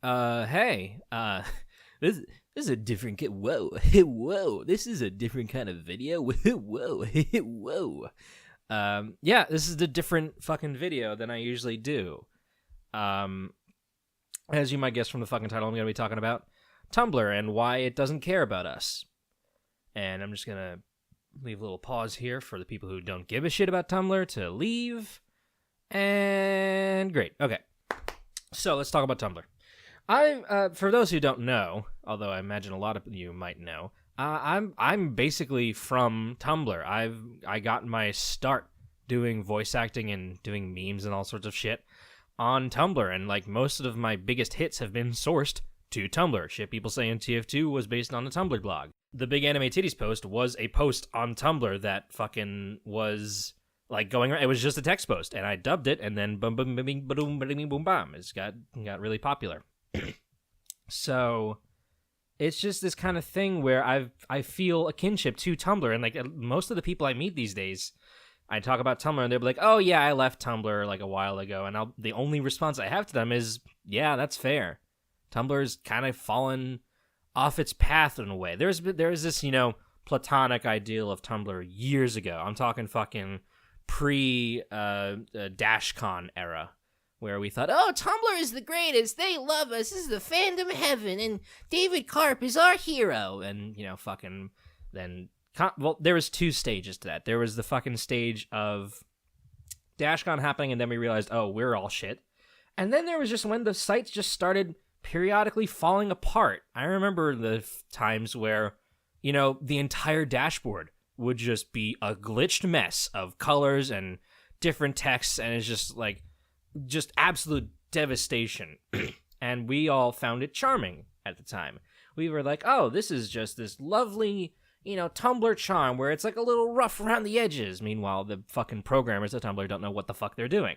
Hey, this this is a different. Whoa, whoa! This is a different kind of video. Whoa, whoa. Yeah, this is a different fucking video than I usually do. Um, as you might guess from the fucking title, I'm gonna be talking about Tumblr and why it doesn't care about us. And I'm just gonna leave a little pause here for the people who don't give a shit about Tumblr to leave. And great. Okay. So let's talk about Tumblr. For those who don't know, although I imagine a lot of you might know, I'm basically from Tumblr. I got my start doing voice acting and doing memes and all sorts of shit on Tumblr, and like most of my biggest hits have been sourced to Tumblr. Shit people say in TF2 was based on a Tumblr blog. The big anime titties post was a post on Tumblr that fucking was like going around. It was just a text post, and I dubbed it, and then boom, boom, boom, boom, boom, boom, boom, boom. It got really popular. So it's just this kind of thing where I feel a kinship to Tumblr, and like most of the people I meet these days, I talk about Tumblr and they'll be like, "Oh yeah, I left Tumblr like a while ago," and the only response I have to them is, "Yeah, that's fair. Tumblr's kind of fallen off its path in a way." There's this platonic ideal of Tumblr years ago. I'm talking fucking pre DashCon era, where we thought, oh, Tumblr is the greatest, they love us, this is the fandom heaven, and David Karp is our hero, and, well, there was two stages to that. There was the fucking stage of DashCon happening, and then we realized, oh, we're all shit. And then there was just when the sites just started periodically falling apart. I remember the times where, the entire dashboard would just be a glitched mess of colors and different texts, and it's just absolute devastation. And we all found it charming at the time. We were like, oh, this is just this lovely, Tumblr charm where it's like a little rough around the edges. Meanwhile, the fucking programmers at Tumblr don't know what the fuck they're doing,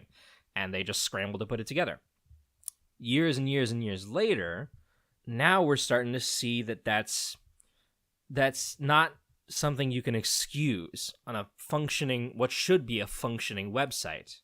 and they just scramble to put it together. Years and years and years later, now we're starting to see that that's not something you can excuse on what should be a functioning website.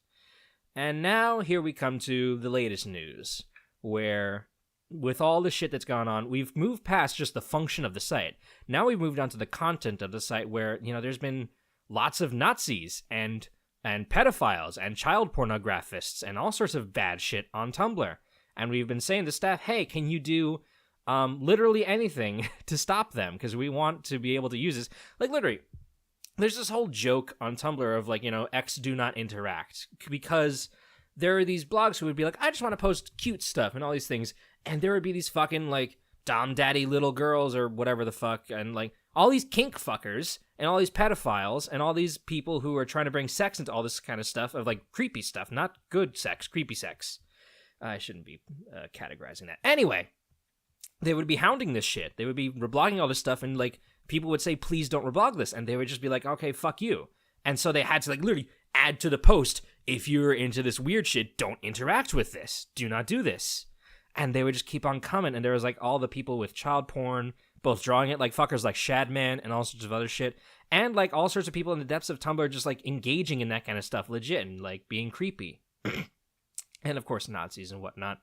And now here we come to the latest news, where with all the shit that's gone on, we've moved past just the function of the site. Now we've moved on to the content of the site, where, there's been lots of Nazis and pedophiles and child pornographists and all sorts of bad shit on Tumblr. And we've been saying to staff, hey, can you do literally anything to stop them? Because we want to be able to use this. Like, literally, there's this whole joke on Tumblr of, X do not interact. Because there are these blogs who would be like, I just want to post cute stuff and all these things. And there would be these fucking, dom daddy little girls or whatever the fuck. And, all these kink fuckers and all these pedophiles and all these people who are trying to bring sex into all this kind of stuff of, creepy stuff. Not good sex, creepy sex. I shouldn't be categorizing that. Anyway, they would be hounding this shit. They would be reblogging all this stuff, and, people would say, please don't reblog this. And they would just be like, okay, fuck you. And so they had to, literally add to the post, if you're into this weird shit, don't interact with this. Do not do this. And they would just keep on coming. And there was, all the people with child porn, both drawing it, fuckers like Shadman and all sorts of other shit. And, all sorts of people in the depths of Tumblr just, engaging in that kind of stuff legit and, being creepy. And, of course, Nazis and whatnot.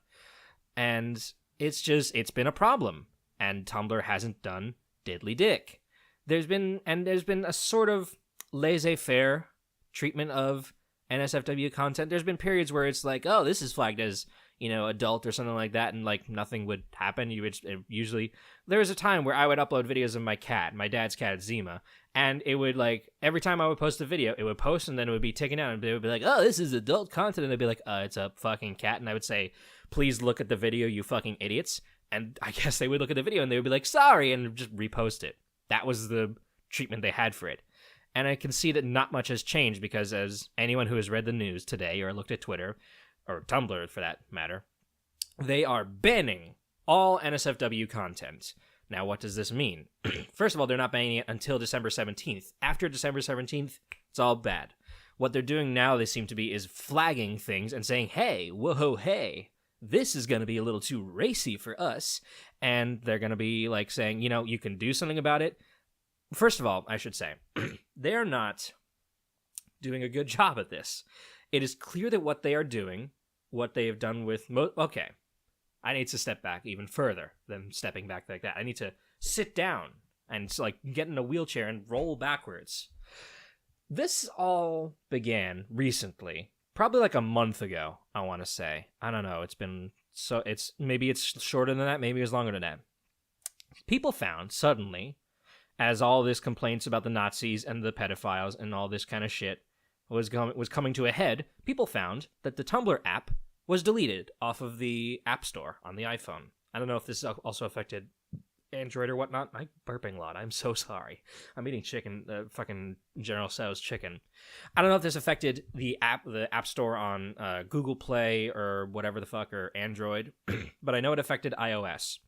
And it's been a problem. And Tumblr hasn't done diddly dick. There's been a sort of laissez-faire treatment of NSFW content. There's been periods where it's oh, this is flagged as, adult or something like that, and nothing would happen. You would usually, there was a time where I would upload videos of my dad's cat Zima, and it would every time I would post a video, it would post and then it would be taken down, and they would be like, oh, this is adult content, and they'd be like, it's a fucking cat, and I would say, please look at the video, you fucking idiots. And I guess they would look at the video and they would be like, sorry, and just repost it. That was the treatment they had for it. And I can see that not much has changed, because as anyone who has read the news today or looked at Twitter, or Tumblr for that matter, they are banning all NSFW content. Now, what does this mean? First of all, they're not banning it until December 17th. After December 17th, it's all bad. What they're doing now, they seem to be, is flagging things and saying, hey, whoa, hey, this is going to be a little too racy for us. And they're going to be saying, you can do something about it. First of all, I should say, they're not doing a good job at this. It is clear that what they are doing, what they have done with... Okay. I need to step back even further than stepping back like that. I need to sit down and like get in a wheelchair and roll backwards. This all began recently, probably like a month ago, I want to say. I don't know. Maybe it's shorter than that. Maybe it's longer than that. People found suddenly, as all this complaints about the Nazis and the pedophiles and all this kind of shit was coming to a head, people found that the Tumblr app was deleted off of the App Store on the iPhone. I don't know if this also affected Android or whatnot. I'm burping a lot. I'm so sorry. I'm eating chicken, fucking General Tso's chicken. I don't know if this affected the App Store on Google Play or whatever the fuck, or Android, but I know it affected iOS.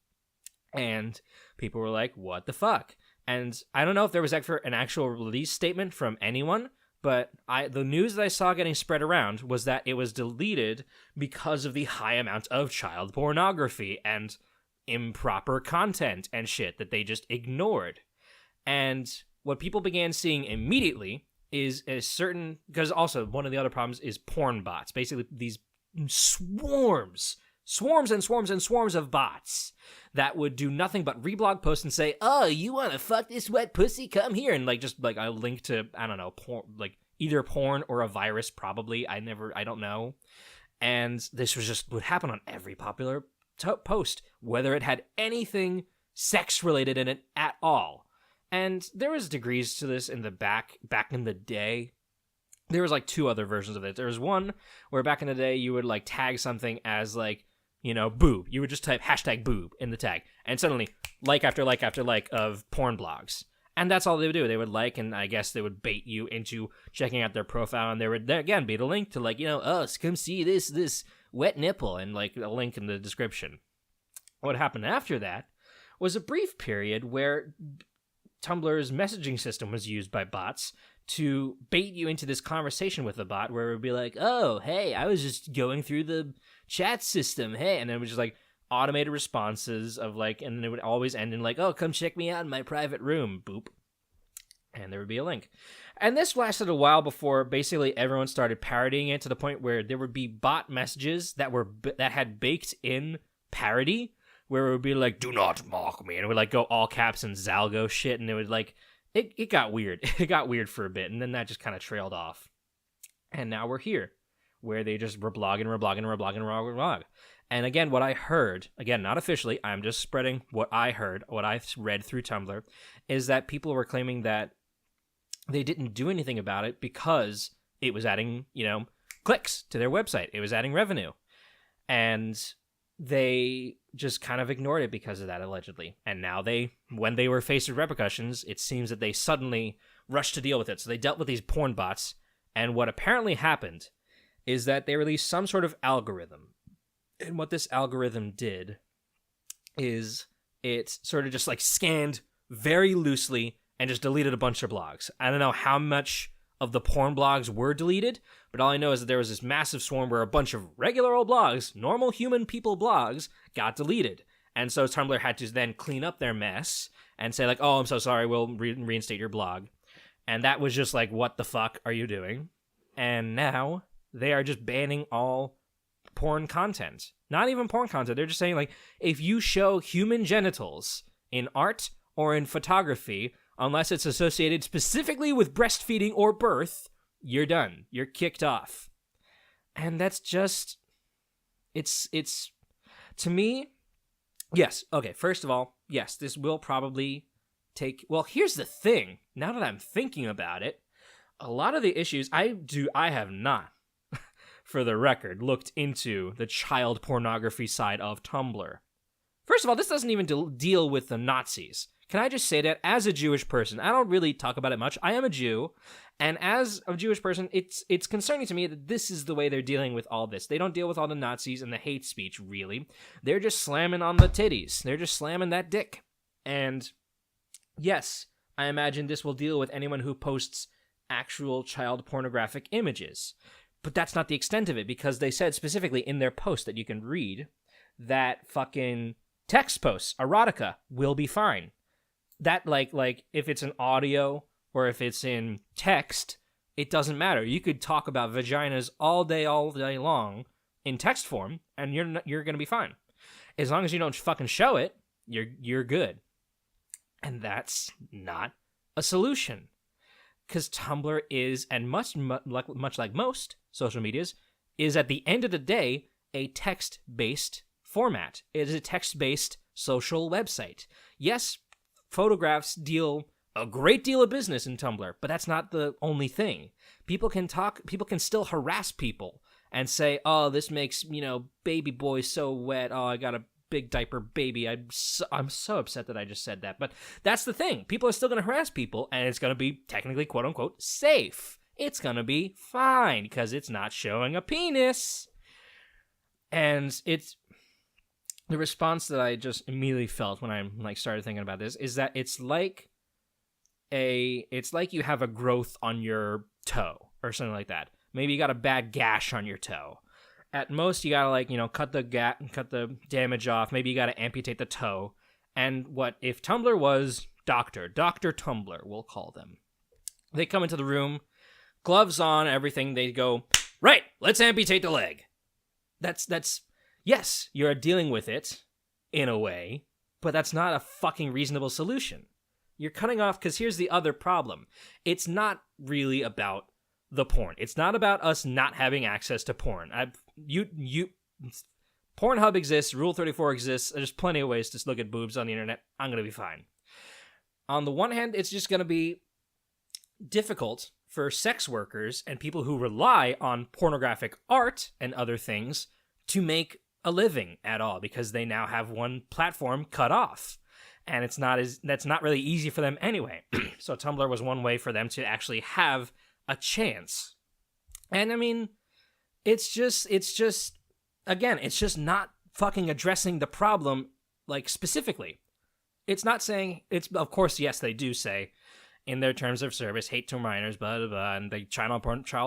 And people were like, what the fuck? And I don't know if there was ever an actual release statement from anyone, but the news that I saw getting spread around was that it was deleted because of the high amount of child pornography and improper content and shit that they just ignored. And what people began seeing immediately is a certain, because also one of the other problems is porn bots. Basically, these swarms and swarms of bots that would do nothing but reblog posts and say, oh, you want to fuck this wet pussy? Come here. And like, just like a link to, I don't know, porn, like either porn or a virus, probably. I don't know. And this would happen on every popular post, whether it had anything sex related in it at all. And there was degrees to this in the back in the day. There was like two other versions of it. There was one where back in the day you would like tag something as like, you know, boob. You would just type #boob in the tag, and suddenly like after like after like of porn blogs. And that's all they would do. They would like, and I guess they would bait you into checking out their profile, and there would again be the link to like, you know, oh, come see this wet nipple, and like a link in the description. What happened after that was a brief period where Tumblr's messaging system was used by bots to bait you into this conversation with a bot where it would be like, oh, hey, I was just going through the chat system, hey, and then it was just like automated responses of like, and then it would always end in like, oh, come check me out in my private room, boop, and there would be a link. And this lasted a while before basically everyone started parodying it to the point where there would be bot messages that had baked in parody, where it would be like, do not mock me, and it would like go all caps and Zalgo shit, and it would like, it got weird. It got weird for a bit, and then that just kind of trailed off. And now we're here, where they just reblog. And again, what I heard, again, not officially, I'm just spreading what I heard, what I read through Tumblr, is that people were claiming that they didn't do anything about it because it was adding, you know, clicks to their website. It was adding revenue. And they just kind of ignored it because of that, allegedly. And now when they were faced with repercussions, it seems that they suddenly rushed to deal with it. So they dealt with these porn bots, and what apparently happened is that they released some sort of algorithm. And what this algorithm did is it sort of just like scanned very loosely and just deleted a bunch of blogs. I don't know how much of the porn blogs were deleted, but all I know is that there was this massive swarm where a bunch of regular old blogs, normal human people blogs, got deleted. And so Tumblr had to then clean up their mess and say like, oh, I'm so sorry, we'll reinstate your blog. And that was just like, what the fuck are you doing? And now they are just banning all porn content. Not even porn content. They're just saying like, if you show human genitals in art or in photography, unless it's associated specifically with breastfeeding or birth, you're done. You're kicked off. And that's just, it's to me, yes. Okay, first of all, yes, this will probably take, well, here's the thing. Now that I'm thinking about it, a lot of the issues I have not, for the record, looked into the child pornography side of Tumblr. First of all, this doesn't even deal with the Nazis. Can I just say that as a Jewish person, I don't really talk about it much. I am a Jew, and as a Jewish person, it's concerning to me that this is the way they're dealing with all this. They don't deal with all the Nazis and the hate speech, really. They're just slamming on the titties. They're just slamming that dick. And yes, I imagine this will deal with anyone who posts actual child pornographic images. But that's not the extent of it, because they said specifically in their post that you can read that fucking text posts, erotica, will be fine. That, like if it's an audio or if it's in text, it doesn't matter. You could talk about vaginas all day long in text form, and you're going to be fine. As long as you don't fucking show it, you're good. And that's not a solution. Because Tumblr is, and much like most social medias, is at the end of the day a text-based format. It is a text-based social website. Yes, photographs deal a great deal of business in Tumblr, but that's not the only thing. People can still harass people and say, oh, this makes, baby boy so wet. Oh, I got a big diaper baby. I'm so upset that I just said that. But that's the thing. People are still going to harass people, and it's going to be technically, quote unquote, safe. It's going to be fine because it's not showing a penis. And it's the response that I just immediately felt when I started thinking about this is that it's like you have a growth on your toe or something like that. Maybe you got a bad gash on your toe. At most, you gotta cut the damage off. Maybe you gotta amputate the toe. And what if Tumblr was Dr. Tumblr, we'll call them. They come into the room, gloves on, everything. They go, right, let's amputate the leg. That's yes, you're dealing with it in a way, but that's not a fucking reasonable solution. You're cutting off, because here's the other problem. It's not really about the porn. It's not about us not having access to porn. Pornhub exists, Rule 34 exists, there's plenty of ways to look at boobs on the internet. I'm going to be fine. On the one hand, it's just going to be difficult for sex workers and people who rely on pornographic art and other things to make a living at all, because they now have one platform cut off. And that's not really easy for them anyway. So Tumblr was one way for them to actually have a chance. And I mean, it's just not fucking addressing the problem, like, specifically. It's not saying, of course, yes, they do say in their terms of service, hate to minors, blah, blah, blah, and the child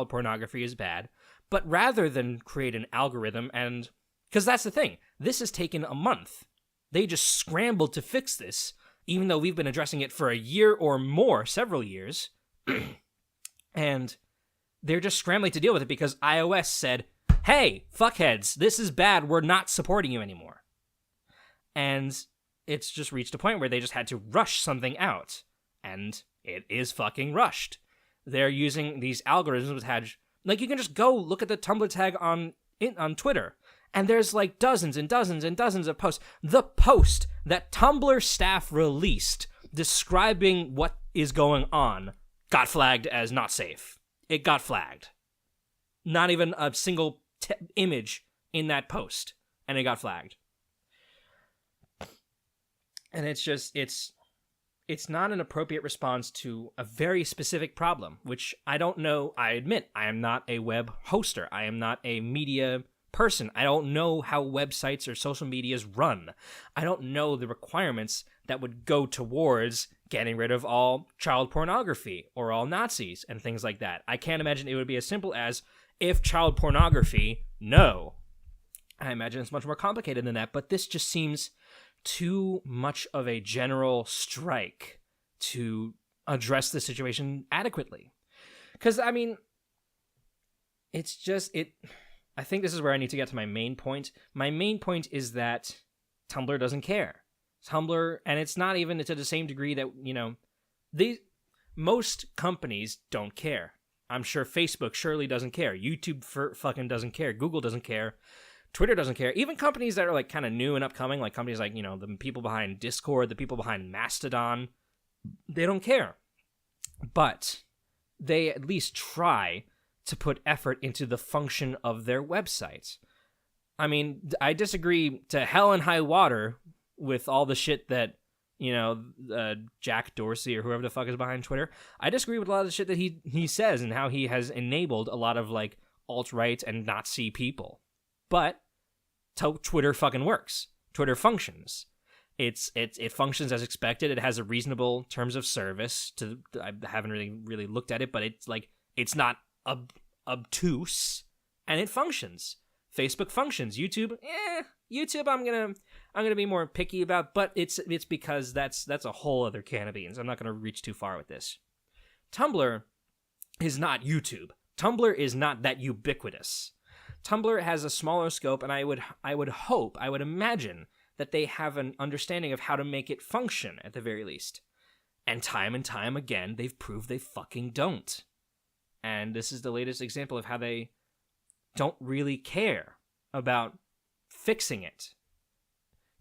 pornography is bad. But rather than create an algorithm, and because that's the thing, this has taken a month. They just scrambled to fix this, even though we've been addressing it for a year or more, several years. And they're just scrambling to deal with it because iOS said, hey, fuckheads, this is bad, we're not supporting you anymore. And it's just reached a point where they just had to rush something out. And it is fucking rushed. They're using these algorithms which had, like, you can just go look at the Tumblr tag on Twitter. And there's like dozens and dozens and dozens of posts. The post that Tumblr staff released describing what is going on got flagged as not safe. It got flagged. Not even a single image in that post. And it got flagged. And it's not an appropriate response to a very specific problem, which I don't know. I admit, I am not a web hoster. I am not a media person. I don't know how websites or social medias run. I don't know the requirements that would go towards getting rid of all child pornography or all Nazis and things like that. I can't imagine it would be as simple as, if child pornography, no. I imagine it's much more complicated than that, but this just seems too much of a general strike to address the situation adequately. Because, I mean, it's just, I think this is where I need to get to my main point. My main point is that Tumblr doesn't care. Tumblr, and it's not even to the same degree that, most companies don't care. I'm sure Facebook surely doesn't care. YouTube fucking doesn't care. Google doesn't care. Twitter doesn't care. Even companies that are like kind of new and upcoming, like companies like, the people behind Discord, the people behind Mastodon, they don't care. But they at least try to put effort into the function of their websites. I mean, I disagree to hell and high water with all the shit that, Jack Dorsey or whoever the fuck is behind Twitter. I disagree with a lot of the shit that he says and how he has enabled a lot of, like, alt-right and Nazi people. But Twitter fucking works. Twitter functions. It functions as expected. It has a reasonable terms of service. I haven't really looked at it, but it's not obtuse, and it functions. Facebook functions. YouTube, YouTube I'm gonna be more picky about, but it's because that's a whole other can of beans. I'm not gonna reach too far with this. Tumblr is not YouTube. Tumblr is not that ubiquitous. Tumblr has a smaller scope, and I would imagine that they have an understanding of how to make it function at the very least. And time again, they've proved they fucking don't. And this is the latest example of how they don't really care about fixing it.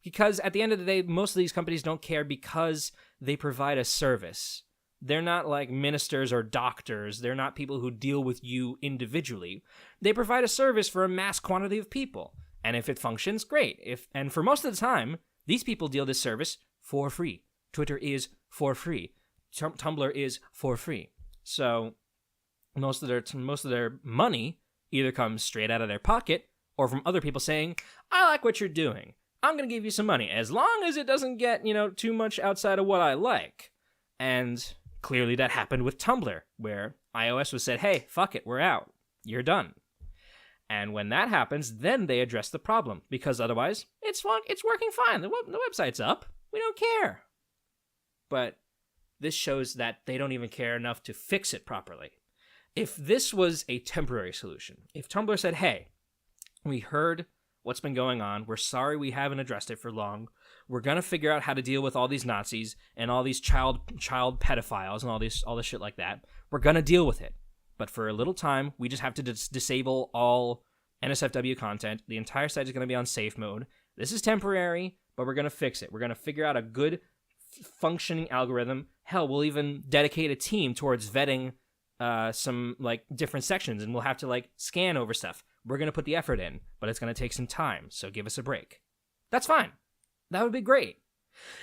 Because at the end of the day, most of these companies don't care because they provide a service. They're not like ministers or doctors. They're not people who deal with you individually. They provide a service for a mass quantity of people. And if it functions, great. And for most of the time, these people deal this service for free. Twitter is for free. Tumblr is for free. So most of their money either comes straight out of their pocket or from other people saying, I like what you're doing. I'm going to give you some money as long as it doesn't get, too much outside of what I like. And clearly that happened with Tumblr, where iOS was said, hey, fuck it, we're out. You're done. And when that happens, then they address the problem, because otherwise, it's working fine. The website's up. We don't care. But this shows that they don't even care enough to fix it properly. If this was a temporary solution, if Tumblr said, hey, we heard what's been going on, we're sorry we haven't addressed it for long, we're going to figure out how to deal with all these Nazis and all these child pedophiles and all this shit like that, we're going to deal with it. But for a little time, we just have to disable all NSFW content. The entire site is going to be on safe mode. This is temporary, but we're going to fix it. We're going to figure out a good functioning algorithm. Hell, we'll even dedicate a team towards vetting some different sections, and we'll have to scan over stuff. We're going to put the effort in, but it's going to take some time, so give us a break. That's fine. That would be great.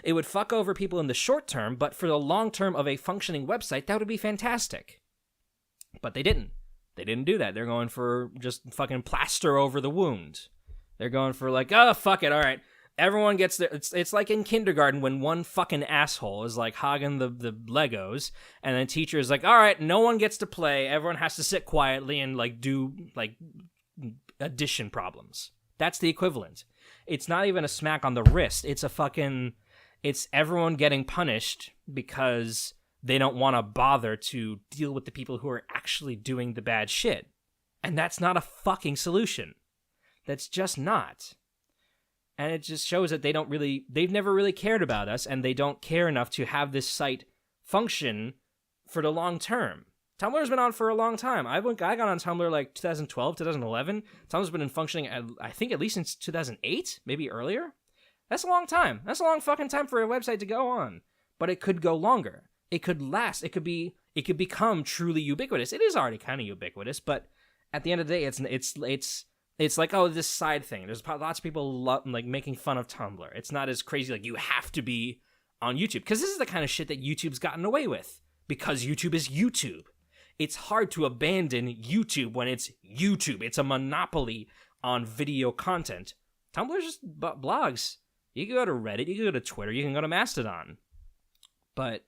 It would fuck over people in the short term, but for the long term of a functioning website, that would be fantastic. But they didn't. They didn't do that. They're going for just fucking plaster over the wound. They're going for oh, fuck it, all right. Everyone gets their... It's like in kindergarten when one fucking asshole is hogging the Legos, and then teacher is all right, no one gets to play. Everyone has to sit quietly and do addition problems. That's the equivalent. It's not even a smack on the wrist. It's everyone getting punished because they don't want to bother to deal with the people who are actually doing the bad shit. And that's not a fucking solution. That's just not. And it just shows that they've never really cared about us, and they don't care enough to have this site function for the long term. Tumblr's been on for a long time. I got on Tumblr 2012, 2011. Tumblr's been functioning, I think, at least since 2008, maybe earlier. That's a long time. That's a long fucking time for a website to go on. But it could go longer. It could last. It could become truly ubiquitous. It is already kind of ubiquitous, but at the end of the day, it's this side thing. There's lots of people making fun of Tumblr. It's not as crazy you have to be on YouTube, because this is the kind of shit that YouTube's gotten away with, because YouTube is YouTube. It's hard to abandon YouTube when it's YouTube. It's a monopoly on video content. Tumblr's just blogs. You can go to Reddit, you can go to Twitter, you can go to Mastodon. But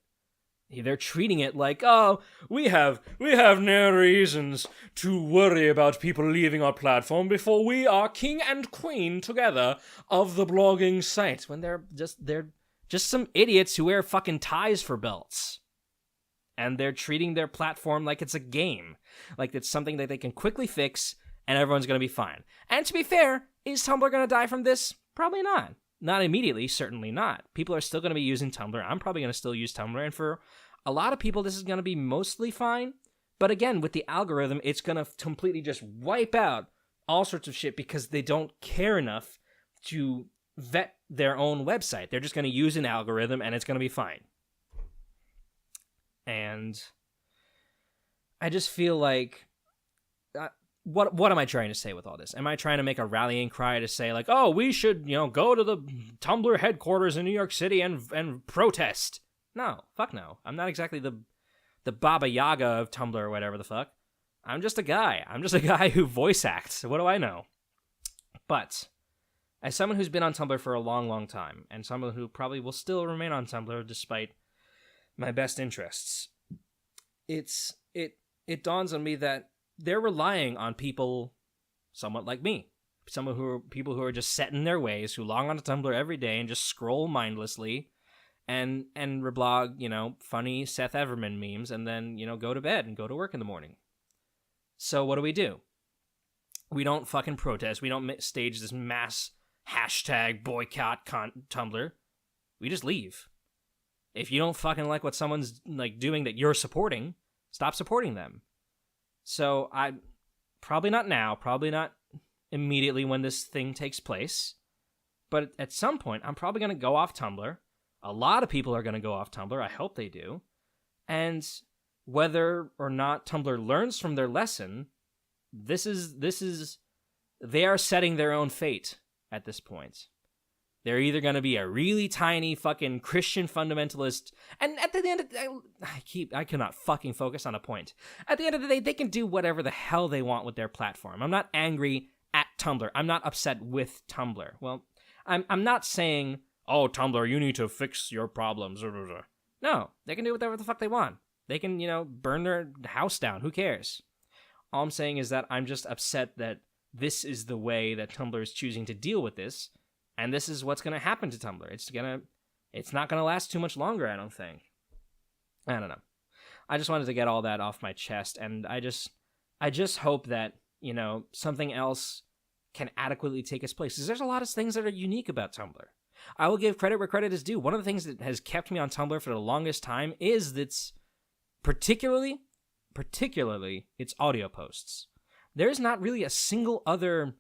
they're treating it we have no reasons to worry about people leaving our platform before we are king and queen together of the blogging site, when they're just some idiots who wear fucking ties for belts. And they're treating their platform like it's a game. Like it's something that they can quickly fix and everyone's going to be fine. And to be fair, is Tumblr going to die from this? Probably not. Not immediately, certainly not. People are still going to be using Tumblr. I'm probably going to still use Tumblr. And for a lot of people, this is going to be mostly fine. But again, with the algorithm, it's going to completely just wipe out all sorts of shit because they don't care enough to vet their own website. They're just going to use an algorithm and it's going to be fine. And I just feel what am I trying to say with all this? Am I trying to make a rallying cry to say oh, we should, go to the Tumblr headquarters in New York City and protest? No, fuck no. I'm not exactly the Baba Yaga of Tumblr or whatever the fuck. I'm just a guy. I'm just a guy who voice acts. What do I know? But as someone who's been on Tumblr for a long, long time, and someone who probably will still remain on Tumblr despite my best interests, it dawns on me that they're relying on people somewhat like me. People who are just set in their ways, who log onto Tumblr every day and just scroll mindlessly and reblog, funny Seth Everman memes and then, go to bed and go to work in the morning. So what do? We don't fucking protest. We don't stage this mass hashtag boycott Tumblr. We just leave. If you don't fucking like what someone's like doing that you're supporting, stop supporting them. So I probably not now, probably not immediately when this thing takes place, but at some point I'm probably going to go off Tumblr. A lot of people are going to go off Tumblr. I hope they do. And whether or not Tumblr learns from their lesson, this is they are setting their own fate at this point. They're either going to be a really tiny fucking Christian fundamentalist, and at the end of the day, I cannot fucking focus on a point. At the end of the day, they can do whatever the hell they want with their platform. I'm not angry at Tumblr. I'm not upset with Tumblr. Well, I'm not saying, oh, Tumblr, you need to fix your problems. No, they can do whatever the fuck they want. They can, burn their house down. Who cares? All I'm saying is that I'm just upset that this is the way that Tumblr is choosing to deal with this. And this is what's going to happen to Tumblr. It's not going to last too much longer, I don't think. I don't know. I just wanted to get all that off my chest, and I just hope that, something else can adequately take its place. Because there's a lot of things that are unique about Tumblr. I will give credit where credit is due. One of the things that has kept me on Tumblr for the longest time is its particularly its audio posts. There's not really a single other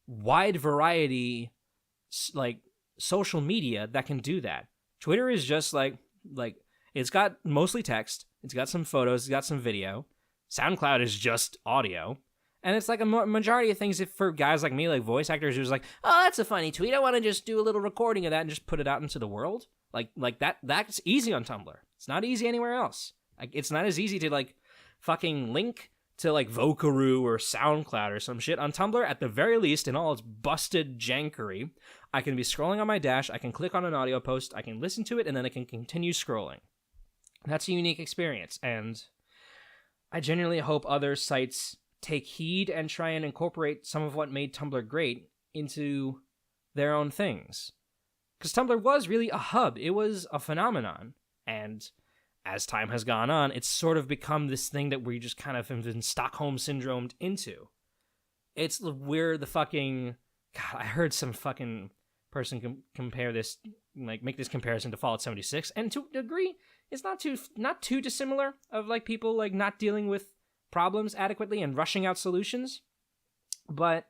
wide variety like social media that can do that. Twitter is just like it's got mostly text, it's got some photos, it's got some video. SoundCloud is just audio, and it's like a majority of things. If for guys like me, like voice actors, who's like, oh, that's a funny tweet, I want to just do a little recording of that and just put it out into the world. Like that's easy on Tumblr. It's not easy anywhere else. Like, it's not as easy to like fucking link to like Vocaroo or SoundCloud or some shit. On Tumblr, at the very least, in all its busted jankery, I can be scrolling on my dash, I can click on an audio post, I can listen to it, and then I can continue scrolling. That's a unique experience, and I genuinely hope other sites take heed and try and incorporate some of what made Tumblr great into their own things. Because Tumblr was really a hub, it was a phenomenon, and as time has gone on, it's sort of become this thing that we just kind of have been Stockholm syndromed into. It's where the fucking... God, I heard some fucking person compare this, like, make this comparison to Fallout 76, and to a degree, it's not too dissimilar of, like, people, like, not dealing with problems adequately and rushing out solutions. But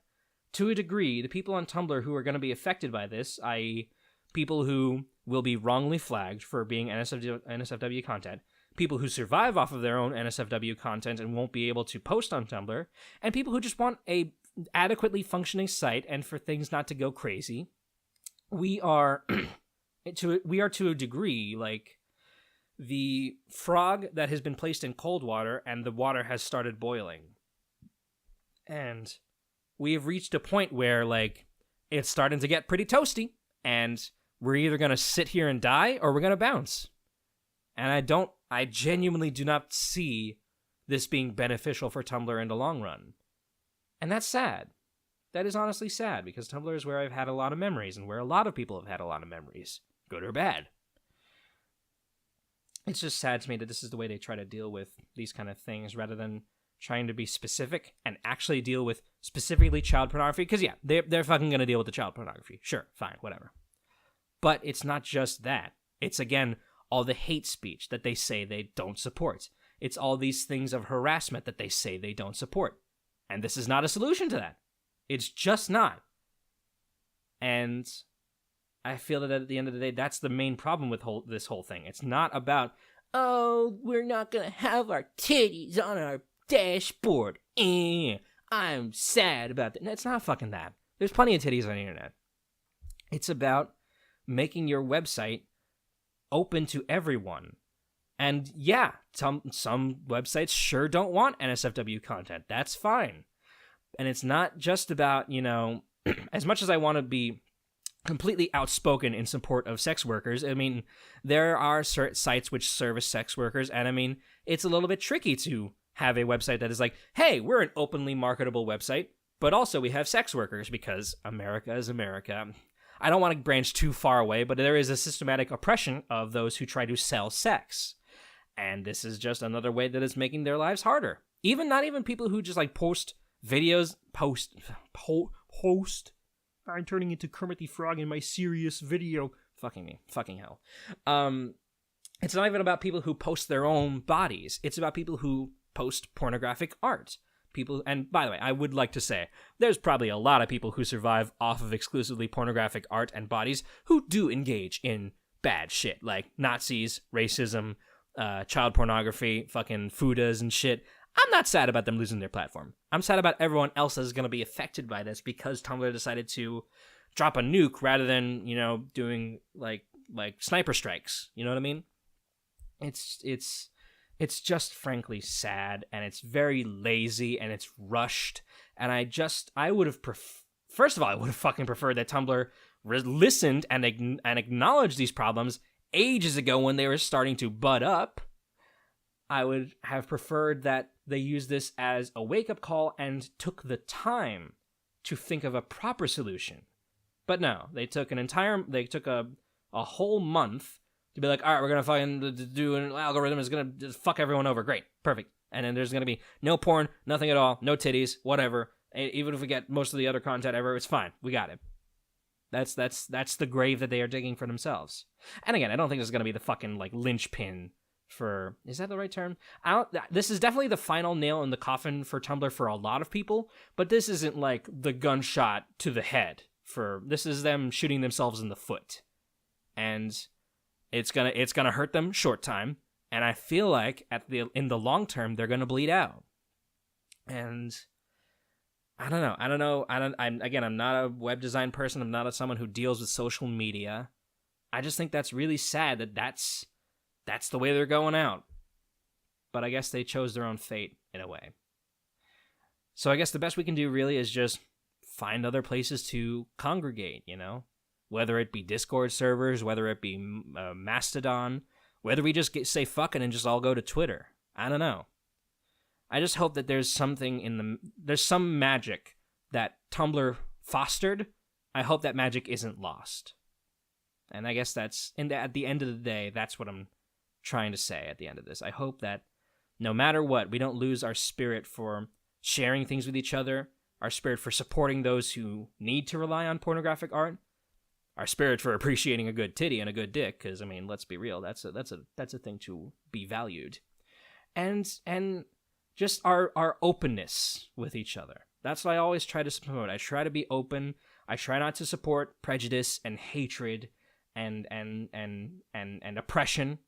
to a degree, the people on Tumblr who are going to be affected by this, i.e., people who will be wrongly flagged for being NSFW content, people who survive off of their own NSFW content and won't be able to post on Tumblr, and people who just want a adequately functioning site and for things not to go crazy. We are to a degree like the frog that has been placed in cold water and the water has started boiling. And we have reached a point where like it's starting to get pretty toasty, and we're either going to sit here and die or we're going to bounce. And I genuinely do not see this being beneficial for Tumblr in the long run. And that's sad. That is honestly sad, because Tumblr is where I've had a lot of memories and where a lot of people have had a lot of memories, good or bad. It's just sad to me that this is the way they try to deal with these kind of things, rather than trying to be specific and actually deal with specifically child pornography. Because yeah, they're fucking going to deal with the child pornography. Sure, fine, whatever. But it's not just that. It's, again, all the hate speech that they say they don't support. It's all these things of harassment that they say they don't support. And this is not a solution to that. It's just not. And I feel that at the end of the day, that's the main problem with this whole thing. It's not about, oh, we're not going to have our titties on our dashboard. I'm sad about that. No, it's not fucking that. There's plenty of titties on the internet. It's about making your website open to everyone. And yeah, some websites sure don't want NSFW content. That's fine. And it's not just about, as much as I want to be completely outspoken in support of sex workers, I mean, there are certain sites which service sex workers, and I mean, it's a little bit tricky to have a website that is like, hey, we're an openly marketable website, but also we have sex workers, because America is America. I don't want to branch too far away, but there is a systematic oppression of those who try to sell sex. And this is just another way that is making their lives harder. Not even people who just like post videos, post. I'm turning into Kermit the Frog in my serious video. Fucking me. Fucking hell. It's not even about people who post their own bodies. It's about people who post pornographic art. People, and by the way, I would like to say, there's probably a lot of people who survive off of exclusively pornographic art and bodies who do engage in bad shit, like Nazis, racism, child pornography, fucking FUDAs and shit. I'm not sad about them losing their platform. I'm sad about everyone else that's going to be affected by this because Tumblr decided to drop a nuke rather than, doing like sniper strikes. You know what I mean? It's just frankly sad, and it's very lazy, and it's rushed. And I would have first of all, I would have fucking preferred that Tumblr listened and acknowledged these problems ages ago when they were starting to butt up. I would have preferred that they used this as a wake-up call and took the time to think of a proper solution. But no, they took a whole month to be like, all right, we're going to fucking do an algorithm that's going to just fuck everyone over. Great. Perfect. And then there's going to be no porn, nothing at all, no titties, whatever. Even if we get most of the other content ever, it's fine. We got it. That's the grave that they are digging for themselves. And again, I don't think this is going to be the fucking linchpin for, is that the right term? This is definitely the final nail in the coffin for Tumblr for a lot of people, but this isn't like the gunshot to the head. This is them shooting themselves in the foot. And it's gonna hurt them short time, and I feel like in the long term they're gonna bleed out. And I don't know. I'm not a web design person. I'm not someone who deals with social media. I just think that's really sad that's the way they're going out. But I guess they chose their own fate in a way. So I guess the best we can do really is just find other places to congregate, Whether it be Discord servers, whether it be Mastodon, whether we just say fucking and just all go to Twitter. I don't know. I just hope that there's some magic that Tumblr fostered. I hope that magic isn't lost. And I guess at the end of the day, that's what I'm trying to say at the end of this. I hope that no matter what, we don't lose our spirit for sharing things with each other, our spirit for supporting those who need to rely on pornographic art, our spirit for appreciating a good titty and a good dick, because let's be real, that's a thing to be valued, and just our openness with each other. That's what I always try to promote. I try to be open. I try not to support prejudice and hatred and oppression.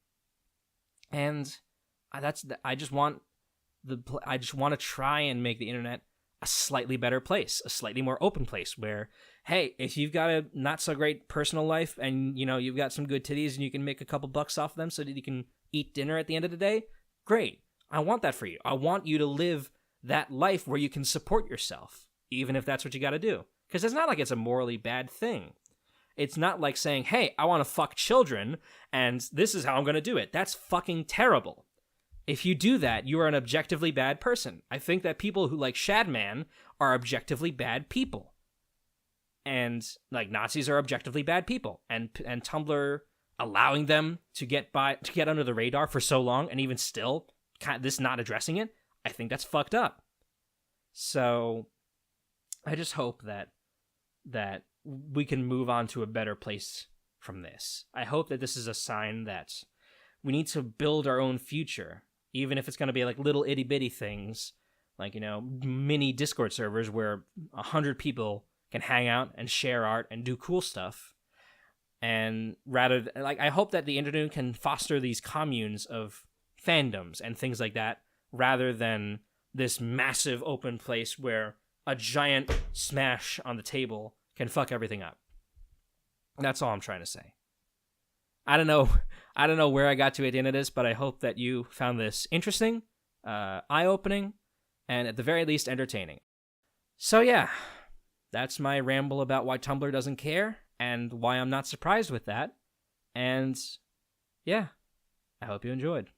And I just want to try and make the internet a slightly better place, a slightly more open place where, hey, if you've got a not so great personal life and you've got some good titties and you can make a couple bucks off them so that you can eat dinner at the end of the day, great. I want that for you. I want you to live that life where you can support yourself, even if that's what you got to do. Because it's not like it's a morally bad thing. It's not like saying, hey, I want to fuck children and this is how I'm going to do it. That's fucking terrible. If you do that, you are an objectively bad person. I think that people who like Shadman are objectively bad people. And Nazis are objectively bad people. And Tumblr allowing them to get under the radar for so long and even still this not addressing it, I think that's fucked up. So I just hope that we can move on to a better place from this. I hope that this is a sign that we need to build our own future. Even if it's going to be little itty bitty things, mini Discord servers where 100 people can hang out and share art and do cool stuff. And I hope that the internet can foster these communes of fandoms and things like that, rather than this massive open place where a giant smash on the table can fuck everything up. That's all I'm trying to say. I don't know where I got to at the end of this, but I hope that you found this interesting, eye-opening, and at the very least entertaining. So yeah, that's my ramble about why Tumblr doesn't care and why I'm not surprised with that. And yeah, I hope you enjoyed.